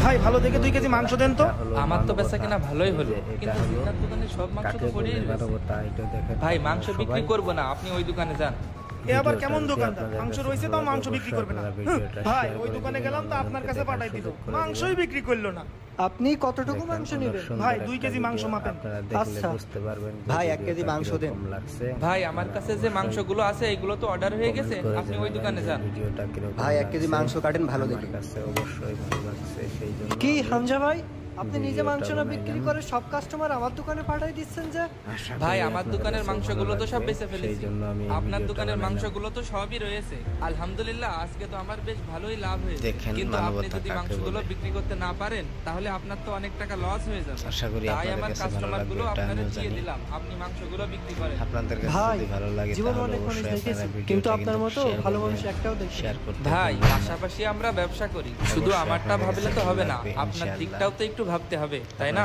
ভাই ভালো দেখে 2 কেজি মাংস দেন তো। আমার তো বেচা কিনা ভালোই হলো, কিন্তু জিন্নার দোকানে সব মাংস তো পড়েই রয়েছে। ভাই মাংস বিক্রি করব না, আপনি ওই দোকানে যান। এ আবার কেমন দোকানদার, মাংস রয়েছে তাও মাংস বিক্রি করবে না। ভাই ওই দোকানে গেলাম তো আপনার কাছে পাঠাই দিল, মাংসই বিক্রি করলো না। আপনি কতটুকু মাংস নেবেন? ভাই 2 কেজি মাংস মাপেন। আচ্ছা ভাই 1 কেজি মাংস দেন। ভাই আমার কাছে যে মাংসগুলো আছে এগুলো তো অর্ডার হয়ে গেছে, আপনি ওই দোকানে যান। ভাই 1 কেজি মাংস কাটেন ভালো দেখে। কি হামজা ভাই, আপনি নিজে মাংস না বিক্রি করে সব কাস্টমার আমার দোকানে পাঠাই দিচ্ছেন যে? ভাই আমার দোকানের মাংসগুলো তো সব বেচে ফেলেছি, আপনার দোকানের মাংসগুলো তো সবই রয়েছে। আলহামদুলিল্লাহ আজকে তো আমার বেশ ভালোই লাভ হয়েছে, কিন্তু আপনি যদি মাংসগুলো বিক্রি করতে না পারেন তাহলে আপনার তো অনেক টাকা লস হয়ে যাবে। তাই আমার কাস্টমারগুলো আপনারে দিয়ে দিলাম, আপনি মাংসগুলো বিক্রি করেন। ভাই জীবন অনেক মানুষ দেখেছি, কিন্তু আপনার মতো ভালো মানুষ একটাও দেখি। ভাই পাশাপাশি আমরা ব্যবসা করি, শুধু আমারটা ভাবলে তো হবে না, আপনার দিকটাও তো একটু ভাবতে হবে, তাই না?